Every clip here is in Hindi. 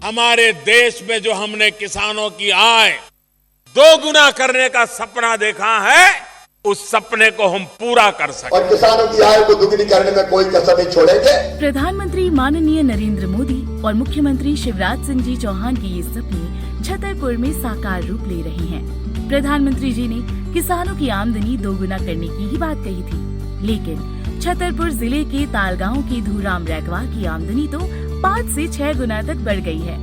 हमारे देश में जो हमने किसानों की आय दोगुना करने का सपना देखा है, उस सपने को हम पूरा कर सके और किसानों की आय को दुगनी करने में कोई कसर नहीं छोड़ेंगे। प्रधानमंत्री माननीय नरेंद्र मोदी और मुख्यमंत्री शिवराज सिंह जी चौहान के ये सपने छतरपुर में साकार रूप ले रहे हैं। प्रधानमंत्री जी ने किसानों की आमदनी दोगुना करने की ही बात कही थी, लेकिन छतरपुर जिले के तालगांव की धूराम रैकवा की आमदनी तो 5 से 6 गुना तक बढ़ गई है।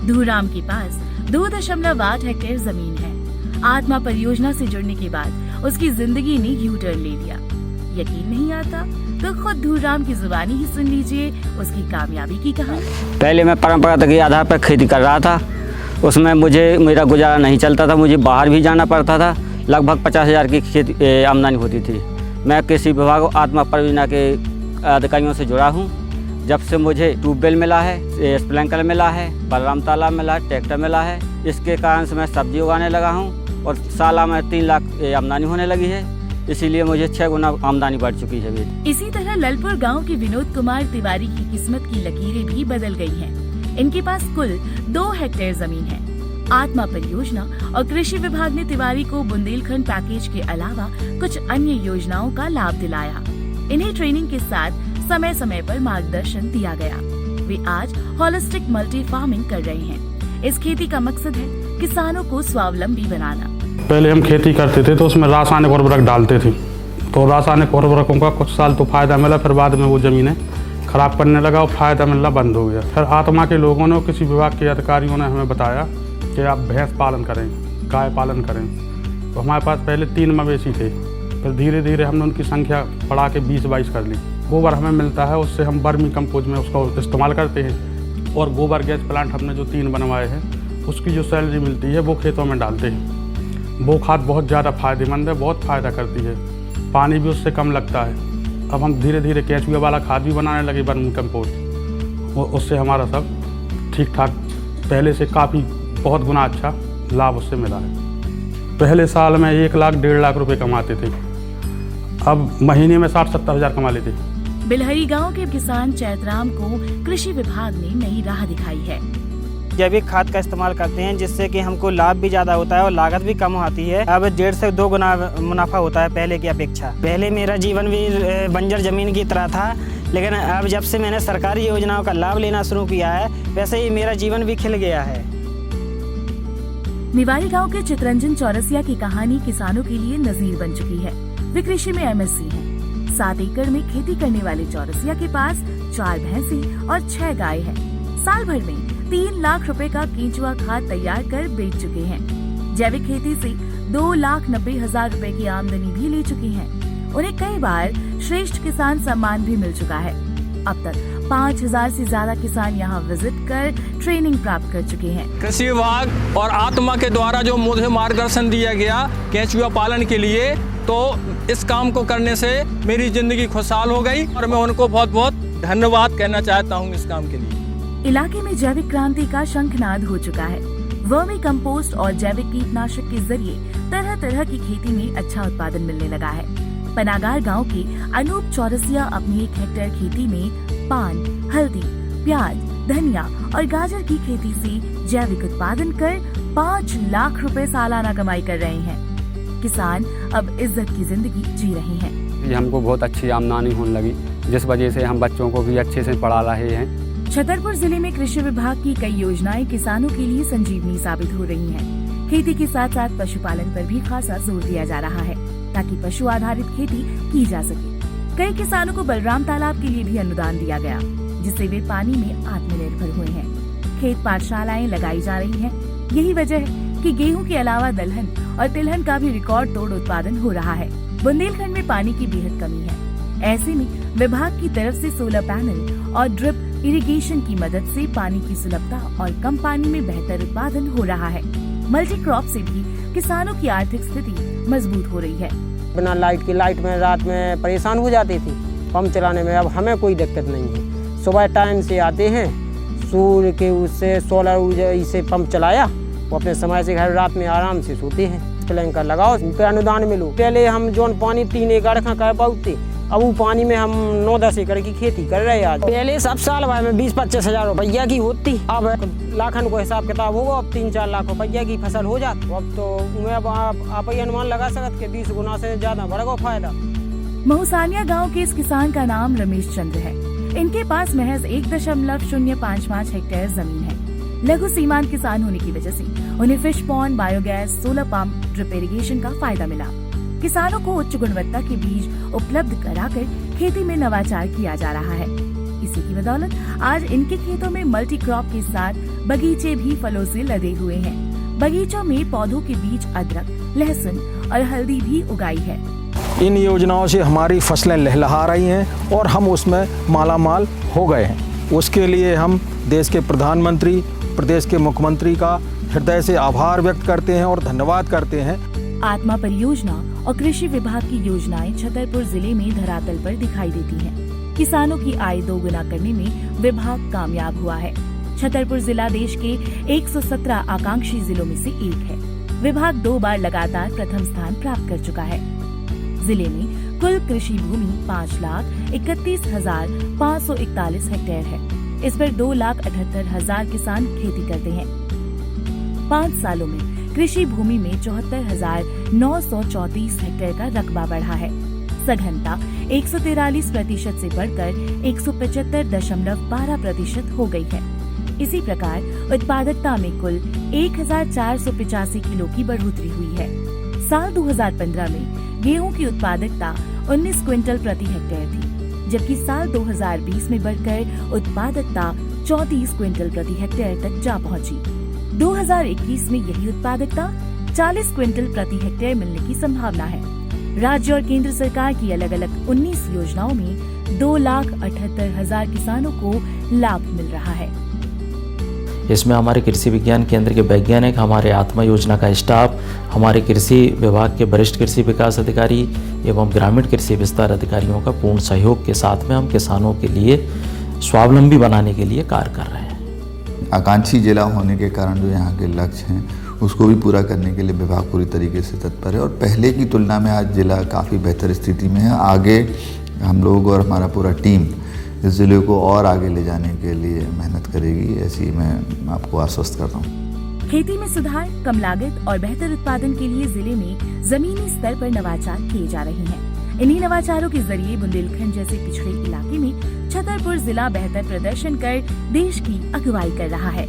धूराम के पास 2.8 हेक्टेयर जमीन है। आत्मा परियोजना से जुड़ने के बाद उसकी जिंदगी ने यू टर्न ले लिया। यकीन नहीं आता तो खुद धूराम की जुबानी ही सुन लीजिए उसकी कामयाबी की कहानी। पहले मैं परंपरागत के आधार पर खेती कर रहा था, उसमें मेरा गुजारा नहीं चलता था, मुझे बाहर भी जाना पड़ता था। लगभग 50,000 की खेती आमदनी होती थी। मैं कृषि विभाग आत्मा परियोजना के अधिकारियों से जुड़ा हूँ। जब से मुझे ट्यूबवेल मिला है, स्प्रिंकलर मिला है, बलराम तालाब मिला है, ट्रैक्टर मिला है, इसके कारण से मैं सब्जी उगाने लगा हूँ और साला में 3 लाख आमदनी होने लगी है। इसीलिए मुझे 6 गुना आमदनी बढ़ चुकी है। इसी तरह ललपुर गांव के विनोद कुमार तिवारी की किस्मत की लकीरें भी बदल गई हैं। इनके पास कुल 2 हेक्टेयर जमीन है। आत्मा परियोजना और कृषि विभाग ने तिवारी को बुंदेलखंड पैकेज के अलावा कुछ अन्य योजनाओं का लाभ दिलाया। इन्हें ट्रेनिंग के साथ समय समय पर मार्गदर्शन दिया गया। वे आज होलिस्टिक मल्टी फार्मिंग कर रहे हैं। इस खेती का मकसद है किसानों को स्वावलंबी बनाना। पहले हम खेती करते थे तो उसमें रासायनिक उर्वरक डालते थे, तो रासायनिक उर्वरकों का कुछ साल तो फायदा मिला, फिर बाद में वो जमीनें खराब करने लगा और फायदा मिलना बंद हो गया। फिर आत्मा के लोगों ने, किसी विभाग के अधिकारियों ने हमें बताया कि आप भैंस पालन करें, गाय पालन करें। तो हमारे पास पहले 3 मवेशी थे, फिर धीरे धीरे हमने उनकी संख्या बढ़ा के 20-22 कर ली। गोबर हमें मिलता है, उससे हम वर्मी कंपोज में उसको इस्तेमाल करते हैं और गोबर गैस प्लांट हमने जो 3 बनवाए हैं उसकी जो सैलरी मिलती है वो खेतों में डालते हैं। वो खाद बहुत ज़्यादा फायदेमंद है, बहुत फ़ायदा करती है, पानी भी उससे कम लगता है। अब हम धीरे धीरे केंचुए वाला खाद भी बनाने लगे, वर्मी कंपोस्ट, उससे हमारा सब ठीक ठाक पहले से काफ़ी बहुत गुना अच्छा लाभ उससे मिला है। पहले साल में 1 लाख 1.5 लाख रुपए कमाते थे, अब महीने में 60-70 हज़ार कमा लेते। बिलहरी गांव के किसान चैतराम को कृषि विभाग ने नई राह दिखाई है। जैविक खाद का इस्तेमाल करते हैं, जिससे कि हमको लाभ भी ज़्यादा होता है और लागत भी कम आती है। अब 1.5 से 2 गुना मुनाफा होता है पहले की अपेक्षा। पहले मेरा जीवन भी बंजर जमीन की तरह था, लेकिन अब जब से मैंने सरकारी योजनाओं का लाभ लेना शुरू किया है, वैसे ही मेरा जीवन भी खिल गया है। निवारी गांव के चितरंजन चौरसिया की कहानी किसानों के लिए नजीर बन चुकी है। वे कृषि में MSc हैं। 7 एकड़ में खेती करने वाले चौरसिया के पास 4 भैंसें और 6 गाय हैं। साल भर में 3 लाख रुपए का केंचुआ खाद तैयार कर बेच चुके हैं। जैविक खेती से 2,90,000 रुपए की आमदनी भी ले चुकी हैं। उन्हें कई बार श्रेष्ठ किसान सम्मान भी मिल चुका है। अब तक 5,000 से ज्यादा किसान यहाँ विजिट कर ट्रेनिंग प्राप्त कर चुके हैं। कृषि विभाग और आत्मा के द्वारा जो मुझे मार्गदर्शन दिया गया केंचुआ पालन के लिए, तो इस काम को करने से मेरी जिंदगी खुशहाल हो गई और मैं उनको बहुत बहुत धन्यवाद कहना चाहता हूँ इस काम के लिए। इलाके में जैविक क्रांति का शंखनाद हो चुका है। वर्मी कंपोस्ट और जैविक कीटनाशक के जरिए तरह तरह की खेती में अच्छा उत्पादन मिलने लगा है। पनागार गांव के अनूप चौरसिया अपनी 1 हेक्टेयर खेती में पान, हल्दी, प्याज, धनिया और गाजर की खेती से जैविक उत्पादन कर 5 लाख रुपए सालाना कमाई कर रहे हैं। किसान अब इज्जत की जिंदगी जी रहे हैं। हमको बहुत अच्छी आमदनी होने लगी, जिस वजह से हम बच्चों को भी अच्छे से पढ़ा रहे हैं। छतरपुर जिले में कृषि विभाग की कई योजनाएं किसानों के लिए संजीवनी साबित हो रही हैं। खेती के साथ साथ पशुपालन पर भी खासा जोर दिया जा रहा है ताकि पशु आधारित खेती की जा सके। कई किसानों को बलराम तालाब के लिए भी अनुदान दिया गया, जिससे वे पानी में आत्मनिर्भर हुए हैं। खेत पाठशालाएं लगाई जा रही हैं। यही वजह है कि गेहूं के अलावा दलहन और तिलहन का भी रिकॉर्ड तोड़ उत्पादन हो रहा है। बुंदेलखंड में पानी की बेहद कमी है। ऐसे में विभाग की तरफ से सोलर पैनल और ड्रिप इरिगेशन की मदद से पानी की सुलभता और कम पानी में बेहतर उत्पादन हो रहा है। मल्टी क्रॉप से भी किसानों की आर्थिक स्थिति मजबूत हो रही है। बिना लाइट में रात में परेशान हो जाते थे। पंप चलाने में अब हमें कोई दिक्कत नहीं है। सुबह टाइम से आते हैं, सूर्य के उससे सोलर ऊर्जा से पंप चलाया, वो अपने समय से घर रात में आराम से सोते हैं। स्प्रिंकलर लगाओ, पे अनुदान मिलो। पहले हम जोन पानी 3 एकड़ का कह पाते, अब वो पानी में हम 9-10 एकड़ की खेती कर रहे हैं आज। पहले सब साल भर में 20-25 हजार रुपया की होती, अब लाखन को हिसाब किताब होगा। अब 3-4 लाख रुपया की फसल हो जाती। अब तो आप ही अनुमान लगा सकते कि 20 गुना से ज्यादा बढ़ेगा फायदा। महूसानिया गांव के इस किसान का नाम रमेश चंद्र है। इनके पास महज 1.055 हेक्टेयर जमीन है। लघु सीमांत किसान होने की वजह से उन्हें fish pond, biogas, solar pump, drip irrigation का फायदा मिला। किसानों को उच्च गुणवत्ता के बीज उपलब्ध कराकर खेती में नवाचार किया जा रहा है। इसी की बदौलत आज इनके खेतों में मल्टी क्रॉप के साथ बगीचे भी फलों से लदे हुए हैं। बगीचों में पौधों के बीच अदरक, लहसुन और हल्दी भी उगाई है। इन योजनाओं से हमारी फसलें लहलहा रही हैं और हम उसमें मालामाल हो गए हैं। उसके लिए हम देश के प्रधानमंत्री, प्रदेश के मुख्यमंत्री का हृदय से आभार व्यक्त करते हैं और धन्यवाद करते हैं। आत्मा परियोजना और कृषि विभाग की योजनाएं छतरपुर जिले में धरातल पर दिखाई देती हैं। किसानों की आय दोगुना करने में विभाग कामयाब हुआ है। छतरपुर जिला देश के 117 आकांक्षी जिलों में से एक है। विभाग 2 बार लगातार प्रथम स्थान प्राप्त कर चुका है। जिले में कुल कृषि भूमि 5,31,541 हेक्टेयर है। इस पर 2,78,000 किसान खेती करते हैं। 5 सालों में कृषि भूमि में 74,934 हेक्टेयर का रकबा बढ़ा है। सघनता 143% से बढ़कर 175.12% हो गई है। इसी प्रकार उत्पादकता में कुल 1,485 किलो की बढ़ोतरी हुई है। साल 2015 में गेहूं की उत्पादकता 19 क्विंटल प्रति हेक्टेयर थी, जबकि साल 2020 में बढ़कर उत्पादकता 34 क्विंटल प्रति हेक्टेयर तक जा पहुंची। 2021 में यही उत्पादकता 40 क्विंटल प्रति हेक्टेयर मिलने की संभावना है। राज्य और केंद्र सरकार की अलग अलग 19 योजनाओं में 2,78,000 किसानों को लाभ मिल रहा है। इसमें हमारे कृषि विज्ञान केंद्र के वैज्ञानिक, हमारे आत्मा योजना का स्टाफ, हमारे कृषि विभाग के वरिष्ठ कृषि विकास अधिकारी एवं ग्रामीण कृषि विस्तार अधिकारियों का पूर्ण सहयोग के साथ में हम किसानों के लिए स्वावलंबी बनाने के लिए कार्य कर रहे हैं। आकांक्षी जिला होने के कारण जो यहाँ के लक्ष्य हैं उसको भी पूरा करने के लिए विभाग पूरी तरीके से तत्पर है और पहले की तुलना में आज जिला काफ़ी बेहतर स्थिति में है। आगे हम लोग और हमारा पूरा टीम इस जिले को और आगे ले जाने के लिए मेहनत करेगी, ऐसी मैं आपको आश्वस्त कर रहा हूँ। खेती में सुधार, कम लागत और बेहतर उत्पादन के लिए जिले में जमीनी स्तर पर नवाचार किए जा रहे हैं। इन्हीं नवाचारों के जरिए बुंदेलखंड जैसे पिछड़े इलाके में छतरपुर जिला बेहतर प्रदर्शन कर देश की अगुवाई कर रहा है।